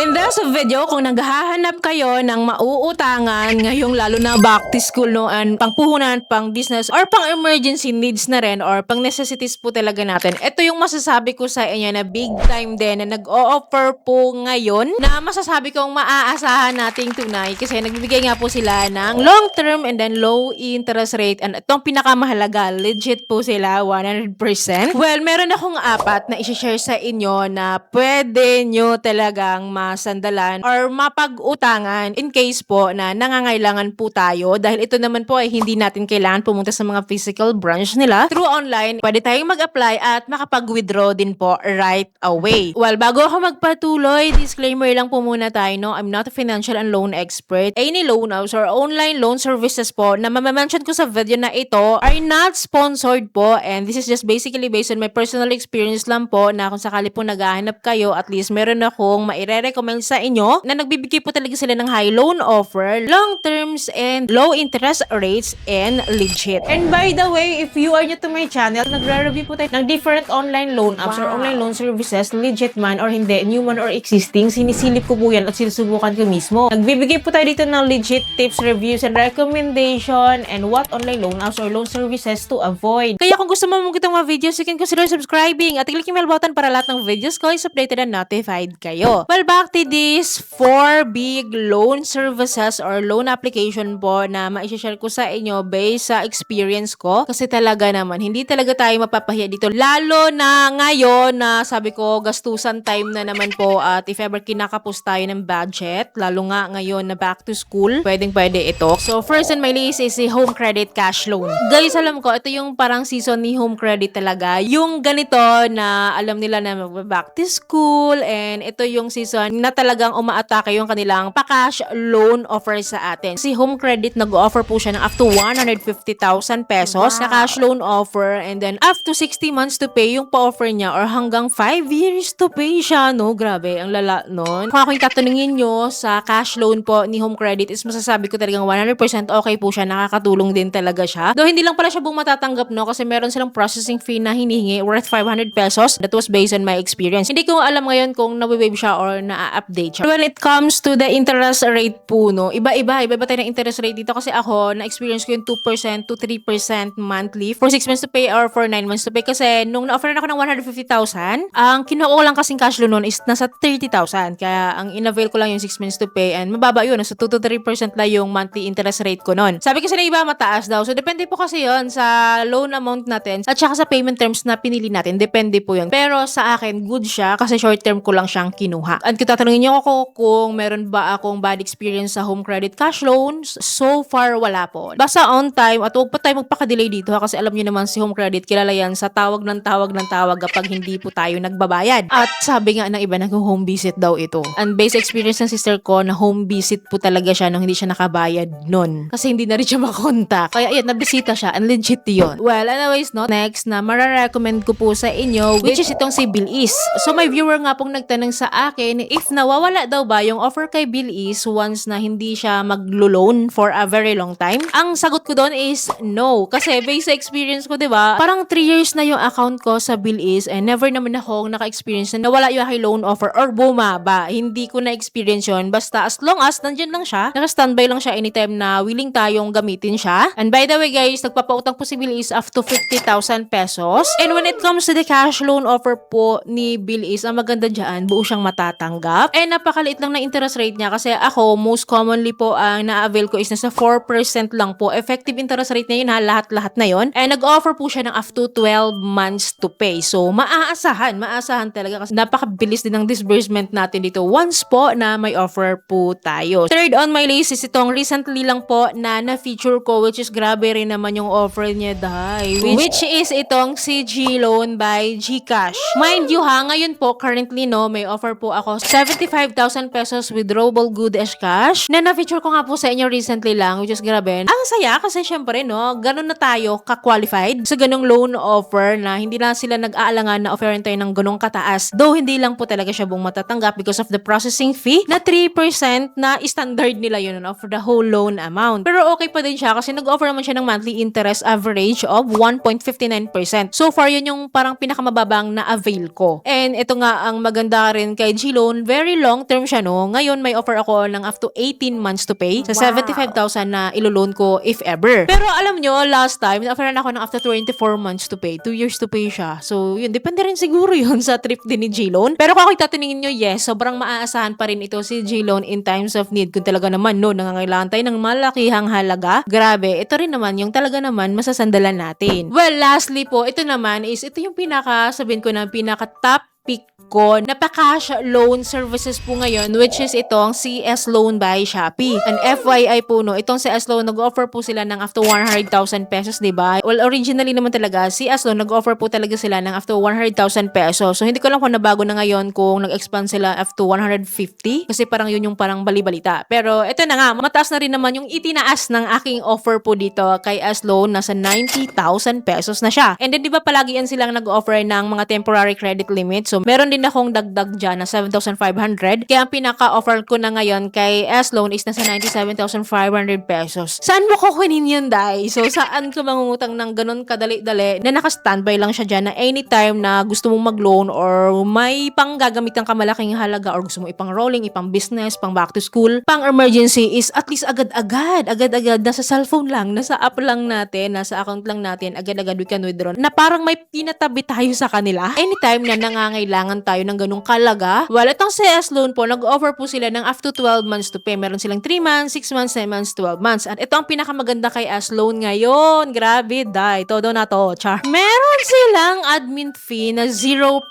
In this video, kung naghahanap kayo ng mauutangan ngayong lalo na back to school no, and pangpuhunan, pang business or pang emergency needs na rin or pang necessities po talaga natin, ito yung masasabi ko sa inyo na big time din na nag-o-offer po ngayon na masasabi kong maaasahan nating tunay kasi nagbibigay nga po sila ng long term and then low interest rate, and itong pinakamahalaga, legit po sila 100%. Well, meron akong apat na i-share sa inyo na pwede nyo talagang masandalan or mapag-utangan in case po na nangangailangan po tayo, dahil ito naman po ay hindi natin kailangan pumunta sa mga physical branch nila. Through online, pwede tayong mag-apply at makapag-withdraw din po right away. Well, bago ako magpatuloy, disclaimer lang po muna tayo, no? I'm not a financial and loan expert. Any loan apps or online loan services po na mamention ko sa video na ito are not sponsored po, and this is just basically based on my personal experience lang po, na kung sakali po naghahanap kayo, at least meron akong maire-recommend sa inyo na nagbibigay po talaga sila ng high loan offer, long terms, and low interest rates, and legit. And by the way, if you are new to my channel, nagre-review po tayo ng different online loan apps or online loan services, legit man or hindi, new man or existing, sinisilip ko po yan at sinusubukan ko mismo. Nagbibigay po tayo dito ng legit tips, reviews, and recommendation and what online loan apps or loan services to avoid. Kaya kung gusto mo mong kitang mga videos, you can consider subscribing at click yung bell button para lahat ng videos ko is updated and notified kayo. Well, back to this 4 big loan services or loan application po na ma-share ko sa inyo based sa experience ko. Kasi talaga naman, hindi talaga tayo mapapahiya dito. Lalo na ngayon na sabi ko, gastusan time na naman po, at if ever kinakapos tayo ng budget, lalo nga ngayon na back to school, pwedeng-pwede ito. So, first on my list is si Home Credit Cash Loan. Guys, alam ko, ito yung parang season ni Home Credit talaga. Yung ganito na alam nila na back to school, and ito yung season na talagang umaatake yung kanilang pa-cash loan offer sa atin. Si Home Credit nag-offer po siya ng up to 150,000 pesos na cash loan offer, and then up to 60 months to pay yung pa-offer niya, or hanggang 5 years to pay siya, no? Grabe, ang lala nun. Kung ako yung tatanungin nyo sa cash loan po ni Home Credit, is masasabi ko talagang 100% okay po siya, nakakatulong din talaga siya. Though hindi lang pala siya buong matatanggap, no? Kasi meron silang processing fee na hinihingi worth 500 pesos. That was based on my experience. Hindi ko alam ngayon kung na-waive siya or na-update siya. When it comes to the interest rate po, no? Iba-iba tayo ng interest rate dito, kasi ako, na-experience ko yung 2% to 3% monthly for 6 months to pay or for 9 months to pay. Kasi nung na-offer ako ng 150,000, ang kinuha ko lang kasing cash loan nun is nasa 30,000. Kaya ang in-avail ko lang yung 6 months to pay, and mababa yun. So 2 to 3% lang yung monthly interest rate ko nun. Sabi kasi na iba mataas daw. So depende po kasi yun sa loan amount natin at saka sa payment terms na pinili natin. Depende po yun. Pero sa akin, good siya kasi short term ko lang siyang kinuha. At kung tatanungin niyo ako kung meron ba akong bad experience sa Home Credit Cash Loans, so far wala po. Basta on time, at huwag pa tayo magpaka-delay dito ha, kasi alam niyo naman si Home Credit, kilala yan sa tawag ng tawag kapag hindi po tayo nagbabayad. At sabi nga ng iba, nag-home visit daw ito. And based experience ng sister ko, na home visit po talaga siya nung hindi siya nakabayad nun. Kasi hindi na rin siya makontak. Kaya ayan, nabisita siya, and legit yun. Well, anyways, no, next na mararecommend ko po sa inyo, which is itong si Bilis. So may viewer nga pong nagtanong sa akin if nawawala daw ba yung offer kay Bilis once na hindi siya maglo-loan for a very long time. Ang sagot ko doon is no. Kasi based sa experience ko, diba, parang 3 years na yung account ko sa Bilis, and never naman akong naka-experience na nawala yung high loan offer or bumaba. Hindi ko na-experience yun. Basta as long as nandyan lang siya, naka-standby lang siya anytime na willing tayong gamitin siya. And by the way guys, nagpapautang po si Bilis up to 50,000 pesos. And when it comes to the cash loan offer po ni Bilis, ang maganda dyan, buo siyang matatanggap. And napakaliit lang na interest rate niya, kasi ako, most commonly po ang na-avail ko is nasa 4% lang po. Effective interest rate na yun ha, lahat-lahat na yun. And nag-offer po siya ng up to 12 months to pay. So, maasahan talaga, kasi napakabilis din ng disbursement natin dito once po na may offer po tayo. Third on my list is itong recently lang po na na-feature ko, which is grabe rin naman yung offer niya, dahil which is itong CG Loan by GCash. Mind you ha, ngayon po, currently no, may offer po ako 75,000 pesos withdrawable good as cash na na-feature ko nga po sa inyo recently lang, which is grabe. Ang saya kasi syempre no, ganun na tayo ka-qualified sa ganung loan offer, na hindi na sila nag-aalangan na offerin tayo ng ganung kataas. Though hindi lang po talaga siya buong matatanggap because of the processing fee na 3% na standard nila yun no, for the whole loan amount. Pero okay pa din siya kasi nag-offer naman siya ng monthly interest average of 1.59%. So far, yun yung parang pinakamababang na-avail ko. And ito nga ang maganda rin kay G-Loan, very very long term siya, no? Ngayon, may offer ako ng up to 18 months to pay sa 75,000 na ilo-loan ko if ever. Pero alam nyo, last time, offeran ako ng up to 24 months to pay. 2 years to pay siya. So, yun, depende rin siguro yun sa trip din ni J-Loan. Pero kung tatanungin nyo, yes, sobrang maaasahan pa rin ito si J-Loan in times of need. Kung talaga naman, no, nangangailangan tayo ng malakihang halaga. Grabe, ito rin naman yung talaga naman masasandalan natin. Well, lastly po, ito naman is, ito yung sabihin ko na pinaka-top pick ko na pa-cash loan services po ngayon, which is itong CS Loan by Shopee. And FYI po, no, itong CS Loan, nag-offer po sila ng up to 100,000 pesos, diba? Well, originally naman talaga, CS Loan, nag-offer po talaga sila ng up to 100,000 pesos. So, hindi ko lang kung nabago na ngayon kung nag-expand sila up to 150 kasi parang yun yung parang bali-balita. Pero ito na nga, mataas na rin naman yung itinaas ng aking offer po dito kay CS Loan, nasa 90,000 pesos na siya. And then, diba palagi yan silang nag-offer ng mga temporary credit limit. So, meron din akong dagdag dyan na 7,500. Kaya ang pinaka-offer ko na ngayon kay S-Loan is nasa 97,500 pesos. Saan mo kukunin yun, Day? So, saan ka mangungutang ng ganun kadali-dali na naka-standby lang siya dyan na anytime na gusto mong mag-loan or may pang gagamitan ka malaking halaga or gusto mo ipang rolling, ipang business, pang back to school, pang emergency is at least agad-agad, nasa cellphone lang, nasa app lang natin, nasa account lang natin, agad-agad we can withdraw. Na parang may pinatabi tayo sa kanila. Anytime na nangangailangan tayo ng ganung kalaga. Well, itong CS Loan po, nag-offer po sila ng up to 12 months to pay. Meron silang 3 months, 6 months, 9 months, 12 months. At ito ang pinakamaganda kay CS Loan ngayon. Grabe, Day. Todo na to. Char. Meron silang admin fee na 0%.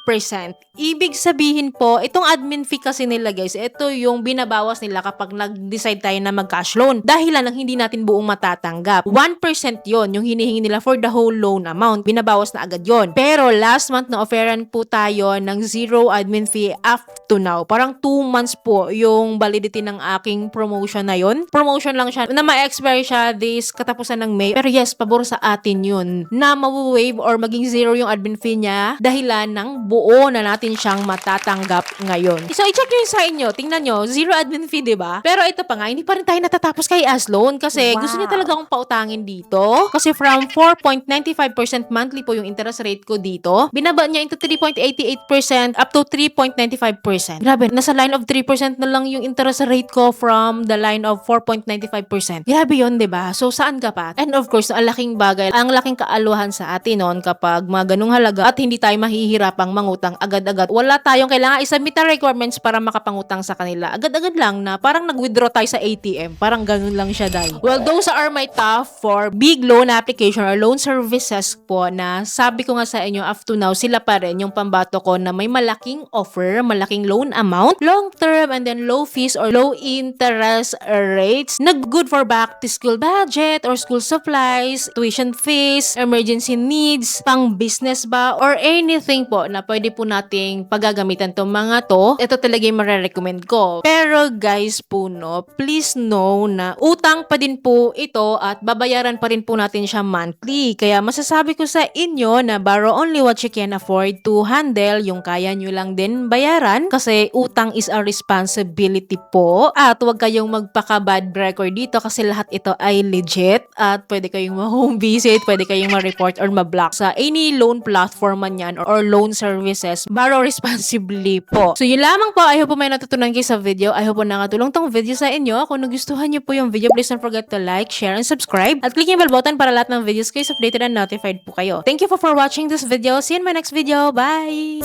Ibig sabihin po, itong admin fee kasi nila guys, ito yung binabawas nila kapag nag-decide tayo na mag-cash loan. Dahilan ng hindi natin buong matatanggap. 1% yon yung hinihingi nila for the whole loan amount. Binabawas na agad yon. Pero last month na offeran po tayo ng 0 admin fee up to now. Parang 2 months po yung validity ng aking promotion na yon. Promotion lang siya na ma-expire siya this katapusan ng May. Pero yes, pabor sa atin yun na ma-waive or maging 0 yung admin fee niya dahilan ng buo na natin siyang matatanggap ngayon. So, i-check nyo yung sa inyo. Tingnan nyo, 0 admin fee, diba? Pero ito pa nga, hindi pa rin tayo natatapos kay S-Loan kasi gusto niya talaga akong pautangin dito. Kasi from 4.95% monthly po yung interest rate ko dito, binaba niya into 3.88% up to 3.95%. Grabe, nasa line of 3% na lang yung interest rate ko from the line of 4.95%. Grabe yun, diba? So, saan ka pa? And of course, ang laking bagay, ang laking kaaluhan sa atin noon kapag mga ganung halaga at hindi tayo mahihirapang mangutang agad-agad. Wala tayong kailangan i-submit na requirements para makapangutang sa kanila. Agad-agad lang na parang nag-withdraw tayo sa ATM. Parang ganun lang siya, Day. Well, those are my top for big loan application or loan services po na sabi ko nga sa inyo, up to now, sila pa rin yung pambato ko na may malaking offer, malaking loan amount, long term, and then low fees or low interest rates na good for back to school budget or school supplies, tuition fees, emergency needs, pang business ba, or anything po na pwede po nating paggagamitan tong mga to. Ito talaga yung marirecommend ko. Pero guys po, no, please know na utang pa din po ito at babayaran pa rin po natin siya monthly. Kaya masasabi ko sa inyo na borrow only what you can afford to handle, yung kaya nyo lang din bayaran kasi utang is a responsibility po. At huwag kayong magpaka-bad record dito kasi lahat ito ay legit at pwede kayong ma-home visit, pwede kayong ma-report or ma-block sa any loan platform man yan or loan services. Borrow responsibly po. So yun lamang po. I hope po may natutunan kayo sa video. I hope po nakatulong tong video sa inyo. Kung nagustuhan nyo po yung video, please don't forget to like, share, and subscribe. At click yung bell button para lahat ng videos kayo updated and notified po kayo. Thank you for watching this video. See you in my next video. Bye!